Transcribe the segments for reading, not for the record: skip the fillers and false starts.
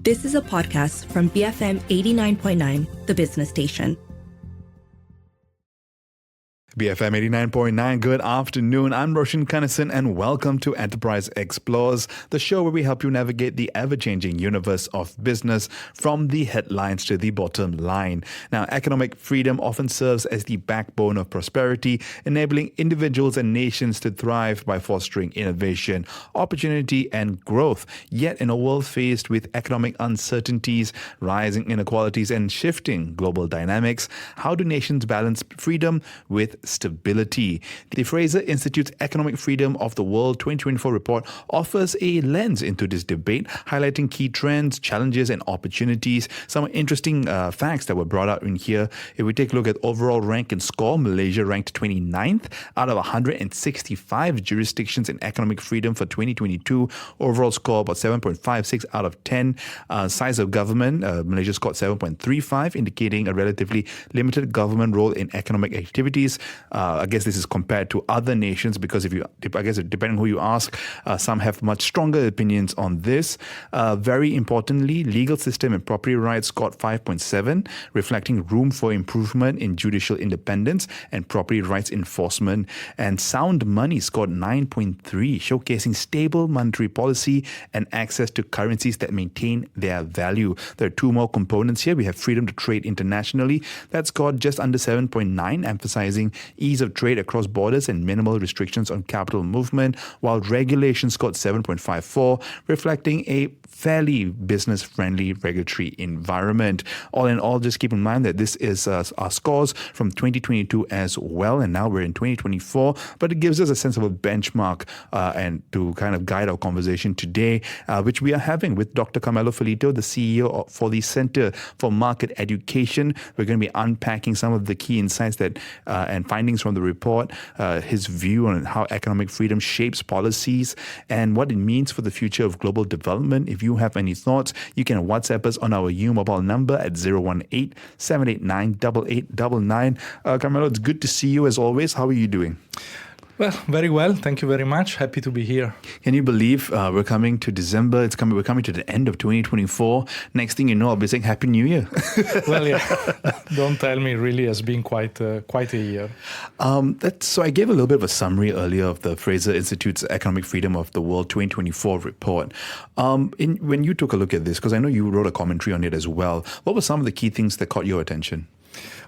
This is a podcast from BFM 89.9, the business station. BFM 89.9, good afternoon. I'm Roshan Kanison and welcome to Enterprise Explores, the show where we help you navigate the ever-changing universe of business from the headlines to the bottom line. Now, economic freedom often serves as the backbone of prosperity, enabling individuals and nations to thrive by fostering innovation, opportunity, and growth. Yet, in a world faced with economic uncertainties, rising inequalities, and shifting global dynamics, how do nations balance freedom with stability? The Fraser Institute's Economic Freedom of the World 2024 report offers a lens into this debate, highlighting key trends, challenges, and opportunities. Some interesting facts that were brought out in here. If we take a look at overall rank and score, Malaysia ranked 29th out of 165 jurisdictions in economic freedom for 2022. Overall score about 7.56 out of 10. Size of government, Malaysia scored 7.35, indicating a relatively limited government role in economic activities. I guess this is compared to other nations because depending on who you ask, some have much stronger opinions on this. Very importantly, legal system and property rights scored 5.7, reflecting room for improvement in judicial independence and property rights enforcement. And sound money scored 9.3, showcasing stable monetary policy and access to currencies that maintain their value. There are two more components here. We have freedom to trade internationally. That scored just under 7.9, emphasizing ease of trade across borders and minimal restrictions on capital movement, while regulation scored 7.54, reflecting a fairly business-friendly regulatory environment. All in all, just keep in mind that this is our scores from 2022 as well, and now we're in 2024, but it gives us a sense of a benchmark and to kind of guide our conversation today, which we are having with Dr. Carmelo Ferlito, the CEO for the Center for Market Education. We're going to be unpacking some of the key insights that and findings from the report, his view on how economic freedom shapes policies and what it means for the future of global development. If you have any thoughts, you can WhatsApp us on our U mobile number at 018-789-8899. Carmelo, it's good to see you as always. How are you doing? Well, very well. Thank you very much. Happy to be here. Can you believe we're coming to December? We're coming to the end of 2024. Next thing you know, I'll be saying Happy New Year. Well, yeah. Don't tell me. Really, has been quite a year. So I gave a little bit of a summary earlier of the Fraser Institute's Economic Freedom of the World 2024 report. When you took a look at this, because I know you wrote a commentary on it as well, what were some of the key things that caught your attention?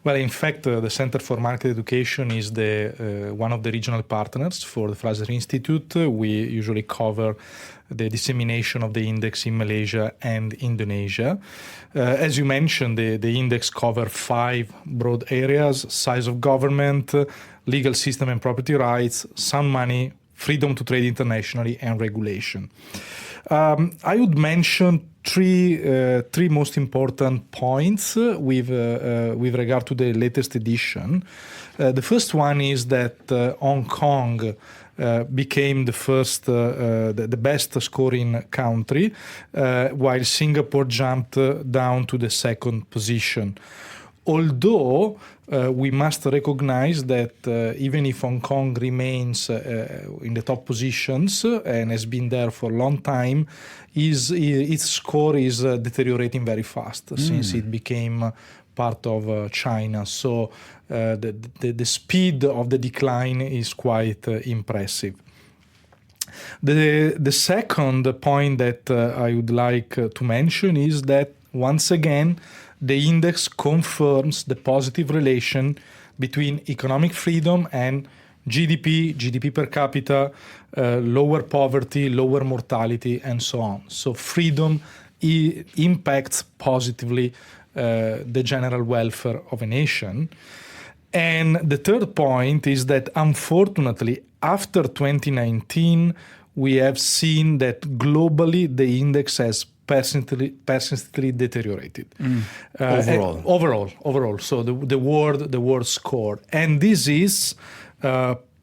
Well, in fact, the Center for Market Education is one of the regional partners for the Fraser Institute. We usually cover the dissemination of the index in Malaysia and Indonesia. As you mentioned, the index covers 5 broad areas: size of government, legal system and property rights, sound money, freedom to trade internationally, and regulation. I would mention three most important points with regard to the latest edition. The first one is that Hong Kong became the best scoring country, while Singapore jumped down to the second position. Although we must recognize that even if Hong Kong remains in the top positions and has been there for a long time, its score is deteriorating very fast since it became part of China. So the speed of the decline is quite impressive. The second point that I would like to mention is that once again, the index confirms the positive relation between economic freedom and GDP per capita, lower poverty, lower mortality, and so on. So freedom impacts positively the general welfare of a nation. And the third point is that unfortunately, after 2019, we have seen that globally the index has persistently deteriorated. Overall. So the world score, and this is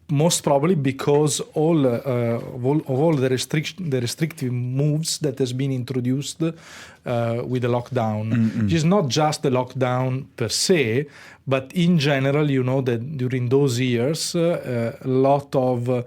most probably because all the restrictive moves that has been introduced with the lockdown. Which is not just the lockdown per se, but in general, you know that during those years, a lot of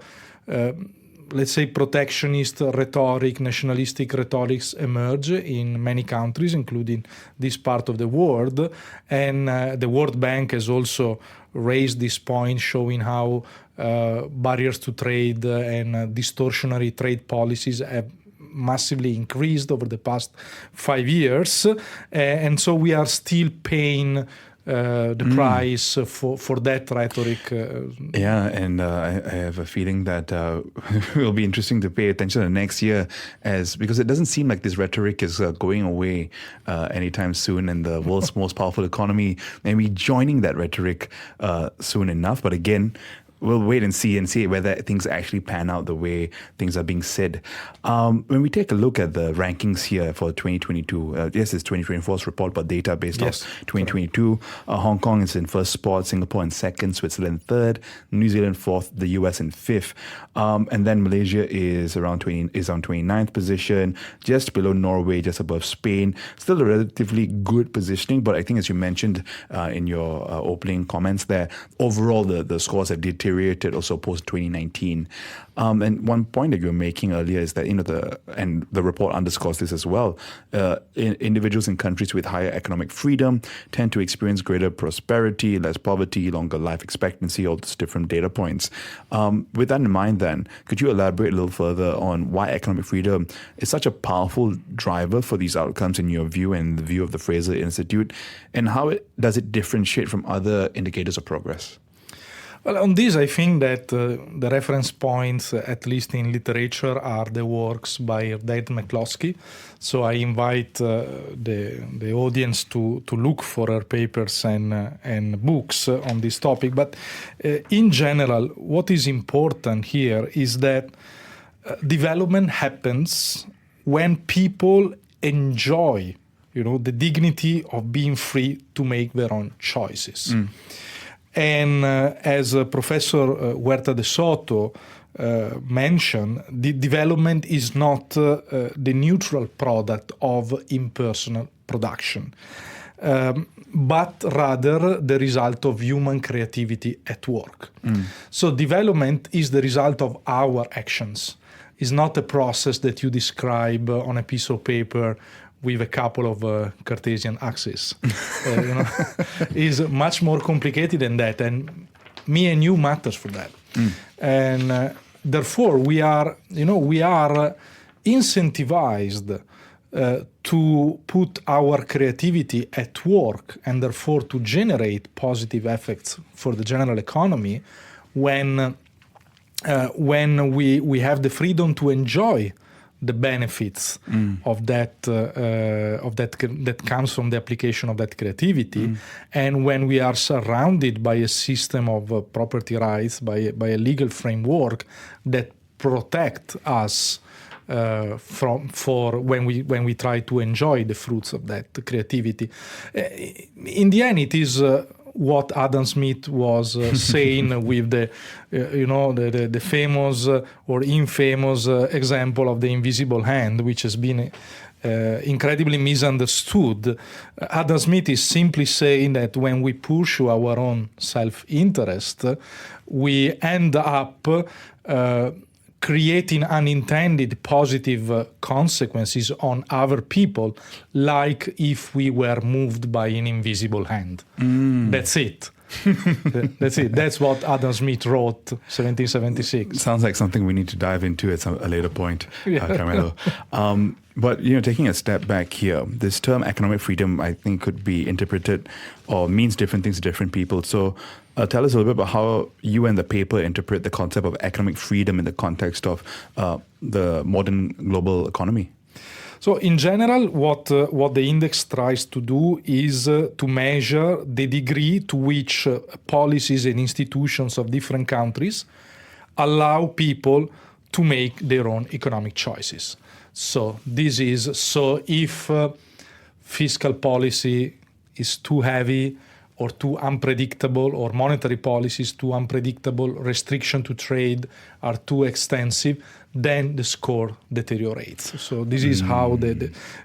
let's say, protectionist rhetoric, nationalistic rhetorics emerge in many countries, including this part of the world. And the World Bank has also raised this point, showing how barriers to trade and distortionary trade policies have massively increased over the past 5 years. And so we are still paying the price for that rhetoric. Yeah, and I have a feeling that it will be interesting to pay attention to next year, because it doesn't seem like this rhetoric is going away anytime soon, and the world's most powerful economy may be joining that rhetoric soon enough. But again, we'll wait and see whether things actually pan out the way things are being said. When we take a look at the rankings here for 2022, yes, it's 2024's report, but data based off 2022. Hong Kong is in first spot, Singapore in second, Switzerland third, New Zealand fourth, the US in fifth. And then Malaysia is on 29th position, just below Norway, just above Spain. Still a relatively good positioning, but I think as you mentioned in your opening comments there, overall the scores have deteriorated also post 2019. And one point that you were making earlier is that the report underscores this as well. Individuals in countries with higher economic freedom tend to experience greater prosperity, less poverty, longer life expectancy, all these different data points. With that in mind, then, could you elaborate a little further on why economic freedom is such a powerful driver for these outcomes in your view and the view of the Fraser Institute, and how does it differentiate from other indicators of progress? Well, on this, I think that the reference points, at least in literature, are the works by David McCloskey. So I invite the audience to look for her papers and books on this topic. But in general, what is important here is that development happens when people enjoy, the dignity of being free to make their own choices. And as Professor Huerta de Soto mentioned, the development is not the neutral product of impersonal production, but rather the result of human creativity at work. So development is the result of our actions. It's not a process that you describe on a piece of paper with a couple of Cartesian axes. Is much more complicated than that, and me and you matters for that. And therefore, we are incentivized to put our creativity at work, and therefore to generate positive effects for the general economy when we have the freedom to enjoy the benefits of that comes from the application of that creativity, and when we are surrounded by a system of property rights, by a legal framework that protect us for when we try to enjoy the fruits of that creativity. In the end, it is what Adam Smith was saying with the famous or infamous example of the invisible hand, which has been incredibly misunderstood. Adam Smith is simply saying that when we pursue our own self-interest, we end up creating unintended positive consequences on other people, like if we were moved by an invisible hand. That's it. That's it. That's what Adam Smith wrote, 1776. Sounds like something we need to dive into at a later point, Carmelo. But taking a step back here, this term economic freedom, I think, could be interpreted or means different things to different people. So tell us a little bit about how you and the paper interpret the concept of economic freedom in the context of the modern global economy. So in general, what the index tries to do is to measure the degree to which policies and institutions of different countries allow people to make their own economic choices. So if fiscal policy is too heavy or too unpredictable, or monetary policies too unpredictable, restriction to trade are too extensive, then the score deteriorates. So this is how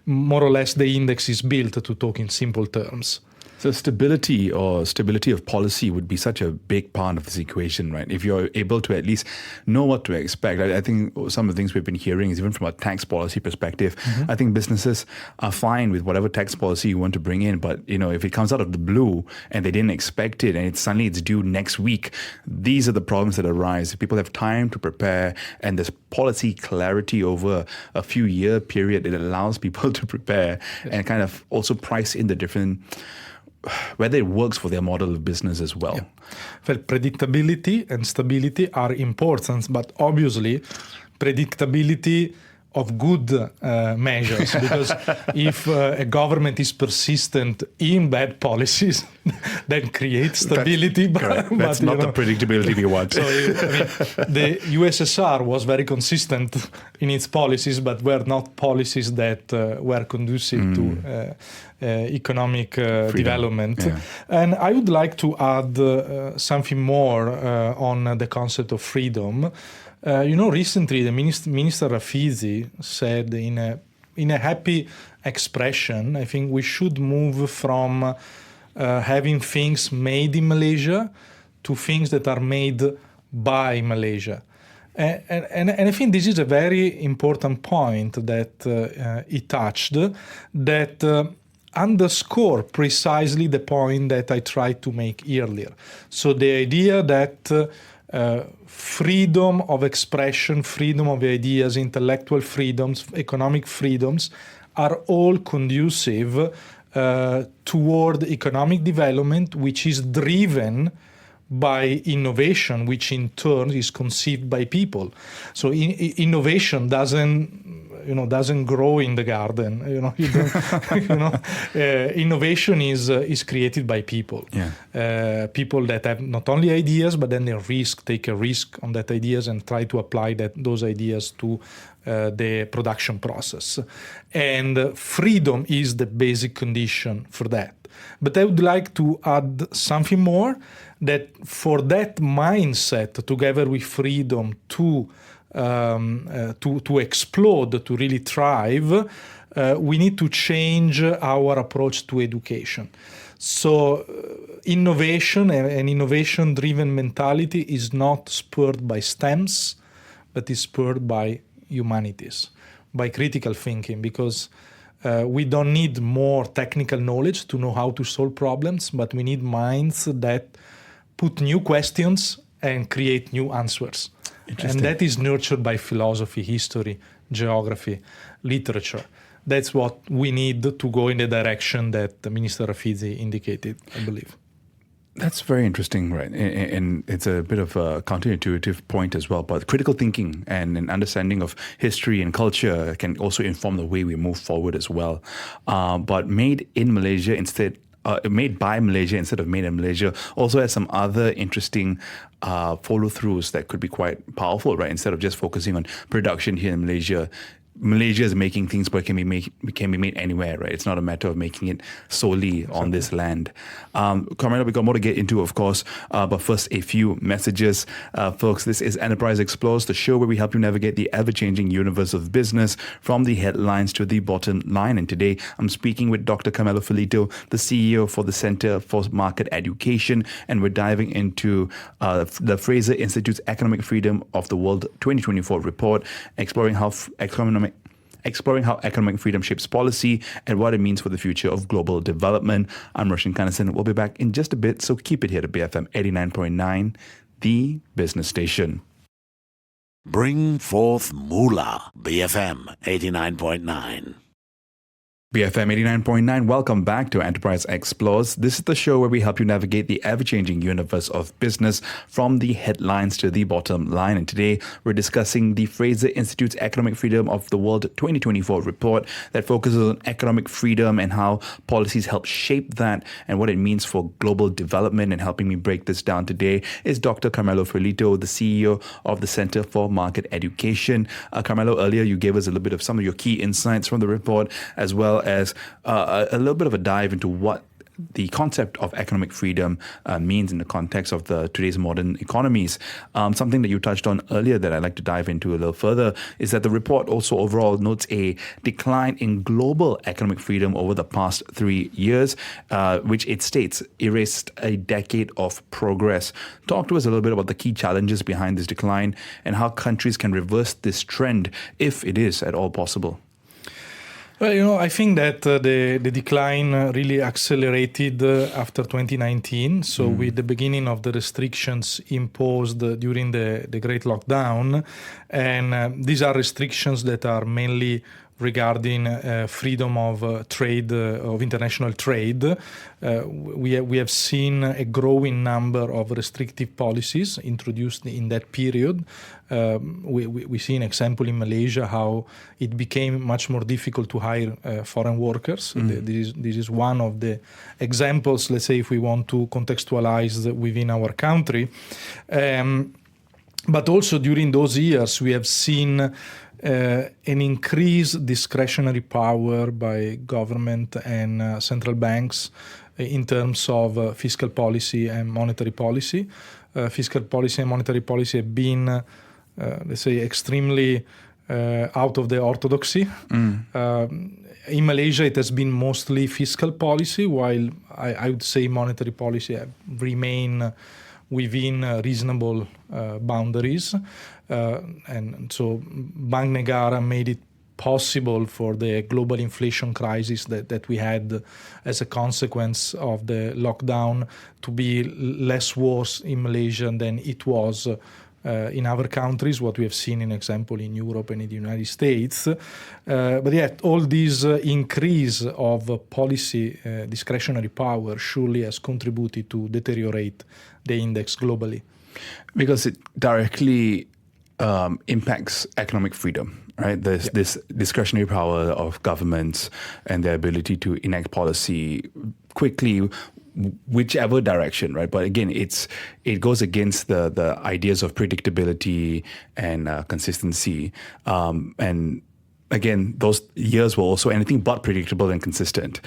more or less the index is built, to talk in simple terms. So stability of policy would be such a big part of this equation, right? If you're able to at least know what to expect. I think some of the things we've been hearing is even from a tax policy perspective, I think businesses are fine with whatever tax policy you want to bring in. But, if it comes out of the blue and they didn't expect it and suddenly it's due next week, these are the problems that arise. People have time to prepare, and there's policy clarity over a few year period. It allows people to prepare and kind of also price in the different, whether it works for their model of business as well. Well, predictability and stability are important, but obviously predictability of good measures, because if a government is persistent in bad policies, then create stability. That's not the predictability we want. So, the USSR was very consistent in its policies, but were not policies that were conducive to economic development. Yeah. And I would like to add something more on the concept of freedom. Recently the Minister Rafizi said in a happy expression, I think we should move from having things made in Malaysia to things that are made by Malaysia. And I think this is a very important point that he touched, that underscore precisely the point that I tried to make earlier. So the idea that freedom of expression, freedom of ideas, intellectual freedoms, economic freedoms are all conducive toward economic development, which is driven by innovation, which in turn is conceived by people. So innovation doesn't grow in the garden. Innovation is created by people. Yeah. People that have not only ideas, but then they take a risk on that ideas and try to apply those ideas to the production process. And freedom is the basic condition for that. But I would like to add something more, that for that mindset, together with freedom to explode, to really thrive, we need to change our approach to education. So innovation and innovation-driven mentality is not spurred by STEMs, but is spurred by humanities, by critical thinking, because we don't need more technical knowledge to know how to solve problems, but we need minds that put new questions and create new answers. And that is nurtured by philosophy, history, geography, literature. That's what we need to go in the direction that Minister Rafizi indicated, I believe. That's very interesting, right? And it's a bit of a counterintuitive point as well. But critical thinking and an understanding of history and culture can also inform the way we move forward as well. But made in Malaysia instead, made by Malaysia instead of made in Malaysia also has some other interesting follow-throughs that could be quite powerful, right? Instead of just focusing on production here in Malaysia, Malaysia is making things but can be made anywhere, right? It's not a matter of making it solely on this land. Carmelo, we got more to get into, of course, but first a few messages. Folks, this is Enterprise Explores, the show where we help you navigate the ever-changing universe of business from the headlines to the bottom line. And today I'm speaking with Dr. Carmelo Ferlito, the CEO for the Center for Market Education, and we're diving into the Fraser Institute's Economic Freedom of the World 2024 report, exploring how economic freedom shapes policy and what it means for the future of global development. I'm Roshan Kanasan. We'll be back in just a bit, so keep it here to BFM 89.9, the business station. Bring forth Moolah, BFM 89.9. BFM 89.9, welcome back to Enterprise Explores. This is the show where we help you navigate the ever-changing universe of business from the headlines to the bottom line. And today we're discussing the Fraser Institute's Economic Freedom of the World 2024 report that focuses on economic freedom and how policies help shape that and what it means for global development. And helping me break this down today is Dr. Carmelo Ferlito, the CEO of the Center for Market Education. Carmelo, earlier you gave us a little bit of some of your key insights from the report, as well as a little bit of a dive into what the concept of economic freedom means in the context of today's modern economies. Something that you touched on earlier that I'd like to dive into a little further is that the report also overall notes a decline in global economic freedom over the past 3 years, which it states erased a decade of progress. Talk to us a little bit about the key challenges behind this decline and how countries can reverse this trend if it is at all possible. Well, I think that the decline really accelerated after 2019. So with the beginning of the restrictions imposed during the Great Lockdown, and these are restrictions that are mainly regarding freedom of trade, of international trade. We have seen a growing number of restrictive policies introduced in that period. We see an example in Malaysia how it became much more difficult to hire foreign workers. This is one of the examples, let's say, if we want to contextualize within our country. But also during those years, we have seen an increased discretionary power by government and central banks in terms of fiscal policy and monetary policy. Fiscal policy and monetary policy have been, let's say, extremely out of the orthodoxy. In Malaysia, it has been mostly fiscal policy, while I would say monetary policy remain within reasonable boundaries. And so Bank Negara made it possible for the global inflation crisis that we had as a consequence of the lockdown to be less worse in Malaysia than it was in other countries, what we have seen, in example, in Europe and in the United States. But yet, all this increase of policy discretionary power surely has contributed to deteriorate the index globally. Because it directly impacts economic freedom, right? There's this discretionary power of governments and their ability to enact policy quickly, whichever direction, right? But again, it goes against the ideas of predictability and consistency. And again, those years were also anything but predictable and consistent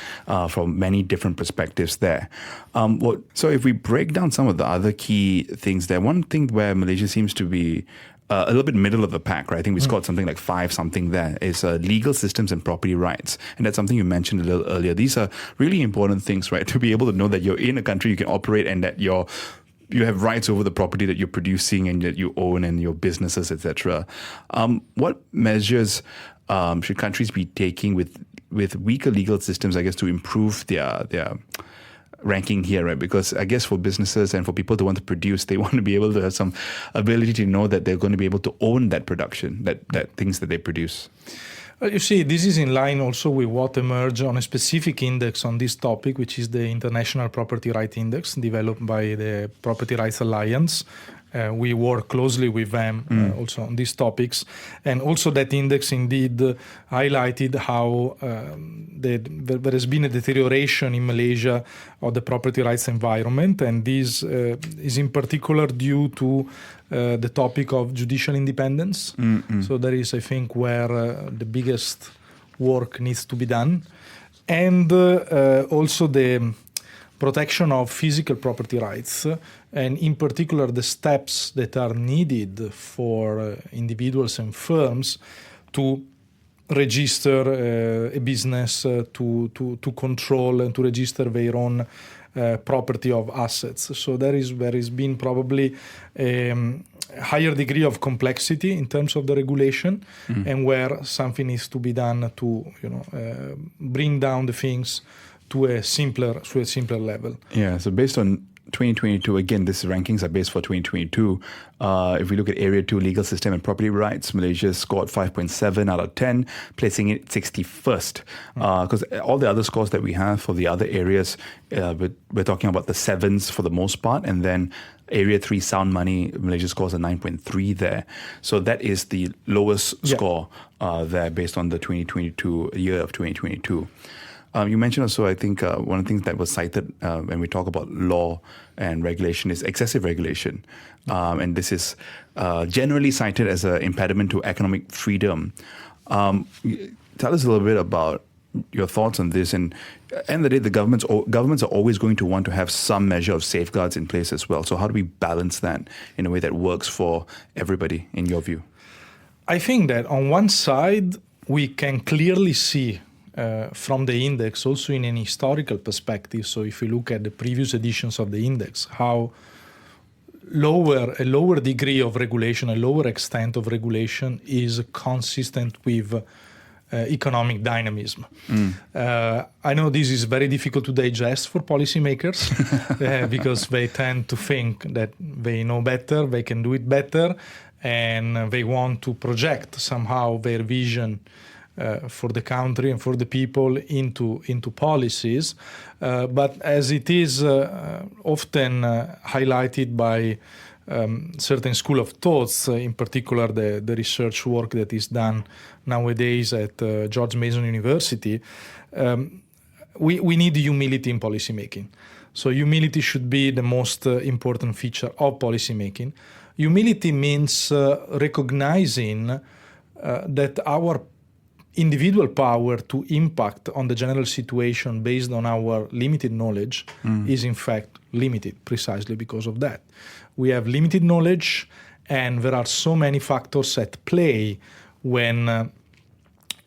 from many different perspectives there. So if we break down some of the other key things there, one thing where Malaysia seems to be a little bit middle of the pack, right? I think we scored something like 5 something there, is legal systems and property rights. And that's something you mentioned a little earlier. These are really important things, right? To be able to know that you're in a country you can operate and that you have rights over the property that you're producing and that you own and your businesses, etc. What measures should countries be taking with weaker legal systems, I guess, to improve their ranking here, right? Because I guess for businesses and for people to want to produce, they want to be able to have some ability to know that they're going to be able to own that production, that things that they produce. Well, you see, this is in line also with what emerged on a specific index on this topic, which is the International Property Rights Index developed by the Property Rights Alliance. We work closely with them also on these topics. And also that index indeed highlighted how there has been a deterioration in Malaysia of the property rights environment. And this is in particular due to the topic of judicial independence. So that is, I think, where the biggest work needs to be done. And also the protection of physical property rights, and in particular the steps that are needed for individuals and firms to register a business, to control and to register their own property of assets. So there has been probably a higher degree of complexity in terms of the regulation, and where something needs to be done to bring down the things to a simpler level. Yeah, so based on 2022, again, these rankings are based for 2022. If we look at Area 2 legal system and property rights, Malaysia scored 5.7 out of 10, placing it 61st. Because all the other scores that we have for the other areas, we're talking about the 7s for the most part, and then Area 3 sound money, Malaysia scores a 9.3 there. So that is the lowest score there based on the 2022 year of 2022. You mentioned also, I think, one of the things that was cited when we talk about law and regulation is excessive regulation. And this is generally cited as an impediment to economic freedom. Tell us a little bit about your thoughts on this. And at the end of the day, the governments are always going to want to have some measure of safeguards in place as well. So how do we balance that in a way that works for everybody, in your view? I think that on one side, we can clearly see from the index, also in an historical perspective, so if you look at the previous editions of the index, how a lower degree of regulation, a lower extent of regulation is consistent with economic dynamism. I know this is very difficult to digest for policymakers because they tend to think that they know better, they can do it better, and they want to project somehow their vision for the country and for the people into policies. But as it is often highlighted by certain school of thoughts, in particular the research work that is done nowadays at George Mason University, we need humility in policymaking. So humility should be the most important feature of policymaking. Humility means recognizing that our individual power to impact on the general situation based on our limited knowledge is in fact limited precisely because of that. We have limited knowledge, and there are so many factors at play when a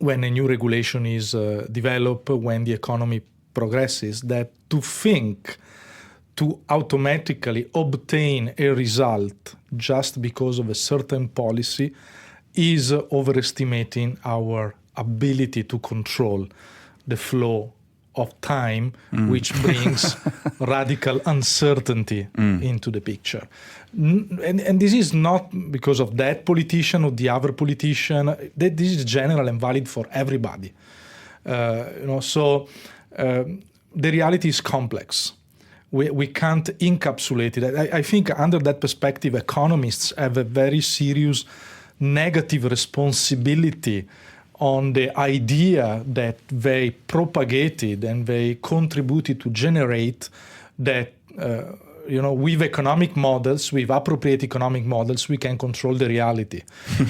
new regulation is developed, when the economy progresses, that to think to automatically obtain a result just because of a certain policy is overestimating our ability to control the flow of time, which brings radical uncertainty into the picture. And this is not because of that politician or the other politician. This is general and valid for everybody. So the reality is complex. We can't encapsulate it. I think under that perspective, economists have a very serious negative responsibility on the idea that they propagated and they contributed to generate that, with economic models, with appropriate economic models, we can control the reality.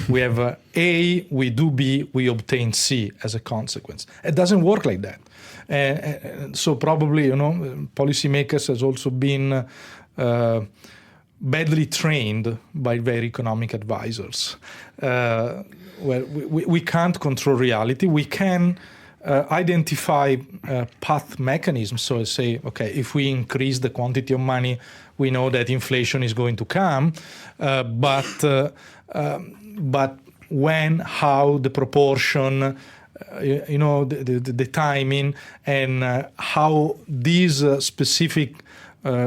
We have A, we do B, we obtain C as a consequence. It doesn't work like that. So probably, policymakers has also been badly trained by their economic advisors. We can't control reality. We can identify path mechanisms. So say, okay, if we increase the quantity of money, we know that inflation is going to come. But when, how, the proportion, the timing, and how these specific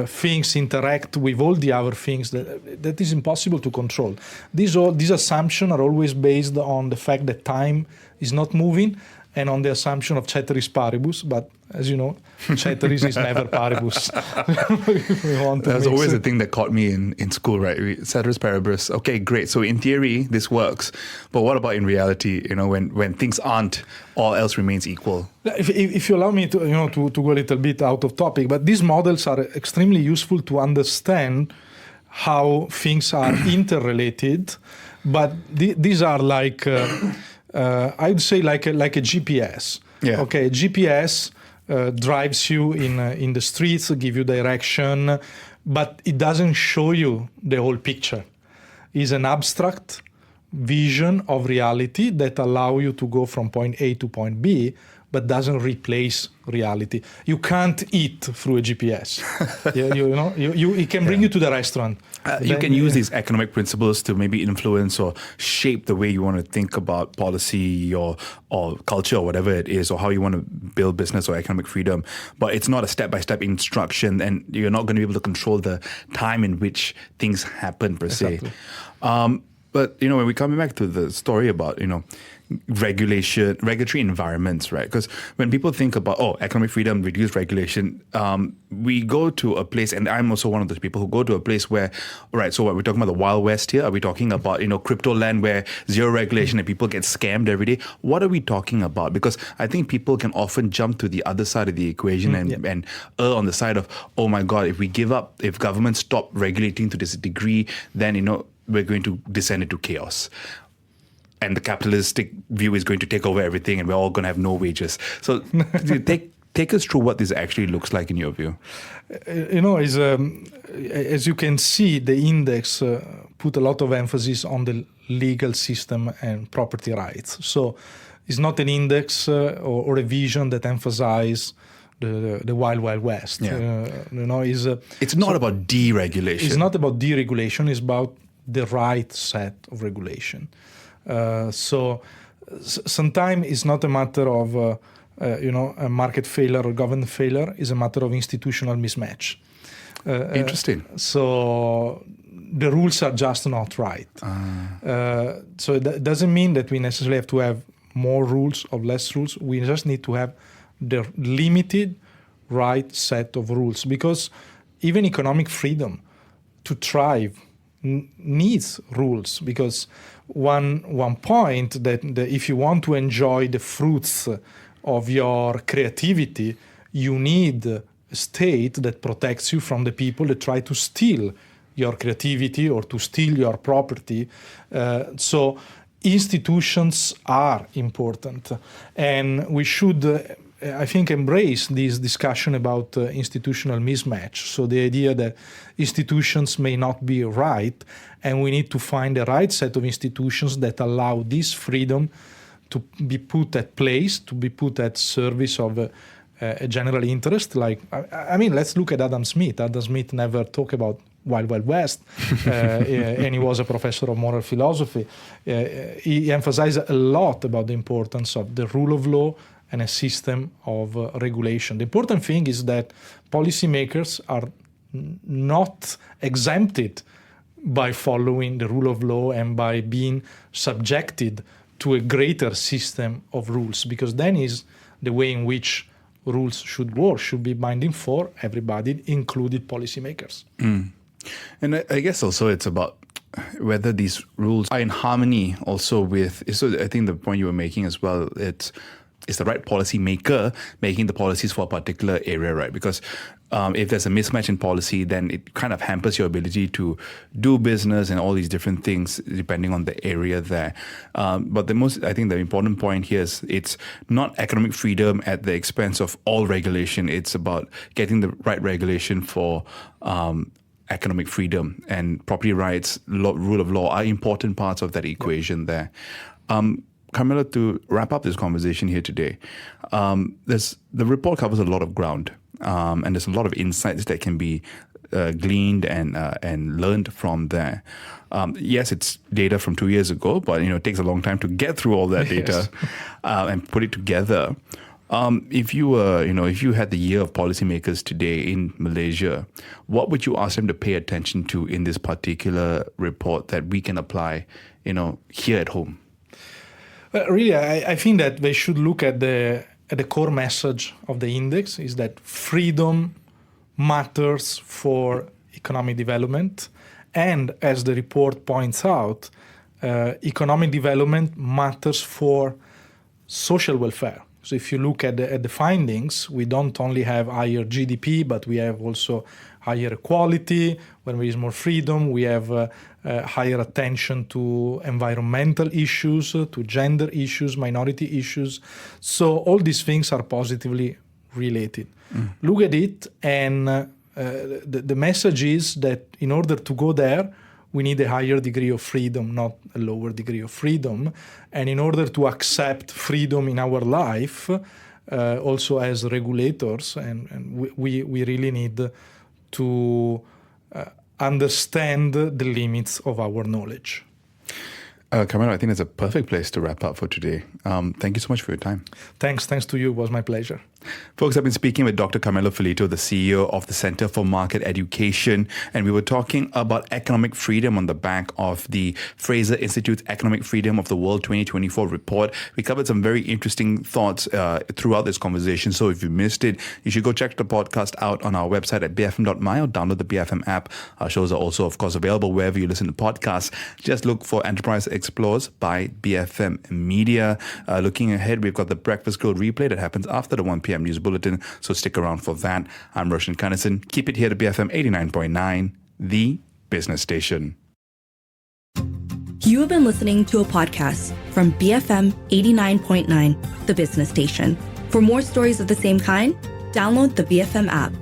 things interact with all the other things that is impossible to control. These assumptions are always based on the fact that time is not moving and on the assumption of ceteris paribus, but as you know, ceteris is never paribus. There's always a thing that caught me in school, right? Ceteris paribus. Okay, great. So in theory, this works. But what about in reality, when things aren't, all else remains equal? If you allow me to go a little bit out of topic, but these models are extremely useful to understand how things are interrelated. But these are like, I'd say like a GPS. Yeah. Okay, GPS drives you in the streets, give you direction, but it doesn't show you the whole picture. It's an abstract vision of reality that allow you to go from point A to point B, but doesn't replace reality. You can't eat through a GPS. It can bring you to the restaurant. You can use these economic principles to maybe influence or shape the way you want to think about policy or culture or whatever it is, or how you want to build business or economic freedom. But it's not a step-by-step instruction, and you're not going to be able to control the time in which things happen per se. But, when we're coming back to the story about, regulatory environments, right? Because when people think about, economic freedom, reduced regulation, we go to a place, and I'm also one of those people who go to a place where, right, so what, we're talking about the Wild West here? Are we talking about, crypto land where zero regulation and people get scammed every day? What are we talking about? Because I think people can often jump to the other side of the equation and err on the side of, oh my God, if we give up, if governments stop regulating to this degree, then, we're going to descend into chaos. and the capitalistic view is going to take over everything and we're all going to have no wages. So take us through what this actually looks like in your view. As you can see, the index put a lot of emphasis on the legal system and property rights. So it's not an index or a vision that emphasizes the wild, wild west. Yeah. It's not about deregulation. It's not about deregulation. It's about the right set of regulation. So sometimes it's not a matter of a market failure or government failure. It's a matter of institutional mismatch. Interesting. So the rules are just not right. So that doesn't mean that we necessarily have to have more rules or less rules. We just need to have the limited right set of rules, because even economic freedom to thrive needs rules. Because one point that if you want to enjoy the fruits of your creativity, you need a state that protects you from the people that try to steal your creativity or to steal your property. So institutions are important, and we should, I think, embrace this discussion about institutional mismatch. So the idea that institutions may not be right, and we need to find the right set of institutions that allow this freedom to be put at place, to be put at service of a general interest. Like, I mean, let's look at Adam Smith. Adam Smith never talked about Wild Wild West, and he was a professor of moral philosophy. He emphasized a lot about the importance of the rule of law and a system of regulation. The important thing is that policymakers are not exempted by following the rule of law and by being subjected to a greater system of rules, because then is the way in which rules should work, should be binding for everybody, including policymakers. And I guess also it's about whether these rules are in harmony also with, so I think the point you were making as well, it's the right policy maker making the policies for a particular area, right? Because if there's a mismatch in policy, then it kind of hampers your ability to do business and all these different things depending on the area there. But I think the important point here is it's not economic freedom at the expense of all regulation. It's about getting the right regulation for economic freedom, and property rights, rule of law are important parts of that equation there. Carmelo, to wrap up this conversation here today, the report covers a lot of ground, and there's a lot of insights that can be gleaned and learned from there. Yes, it's data from 2 years ago, but it takes a long time to get through all that data and put it together. If you had the year of policymakers today in Malaysia, what would you ask them to pay attention to in this particular report that we can apply, here at home? Really, I think that they should look at the core message of the index is that freedom matters for economic development. And as the report points out, economic development matters for social welfare. So if you look at the findings, we don't only have higher GDP, but we have also higher equality. When there is more freedom, we have higher attention to environmental issues, to gender issues, minority issues. So all these things are positively related. Look at it, and the message is that in order to go there, we need a higher degree of freedom, not a lower degree of freedom. And in order to accept freedom in our life, also as regulators, and we really need to understand the limits of our knowledge. Carmelo, I think that's a perfect place to wrap up for today. Thank you so much for your time. Thanks to you. It was my pleasure. Folks, I've been speaking with Dr. Carmelo Ferlito, the CEO of the Center for Market Education, and we were talking about economic freedom on the back of the Fraser Institute's Economic Freedom of the World 2024 report. We covered some very interesting thoughts throughout this conversation, so if you missed it, you should go check the podcast out on our website at bfm.my or download the BFM app. Our shows are also, of course, available wherever you listen to podcasts. Just look for Enterprise Explores by BFM Media. Looking ahead, we've got the Breakfast Grill replay that happens after the 1 p.m. news bulletin, so stick around for that. I'm Roshan Kanison. Keep it here to BFM 89.9, the business station. You have been listening to a podcast from BFM 89.9, the business station. For more stories of the same kind, download the BFM app.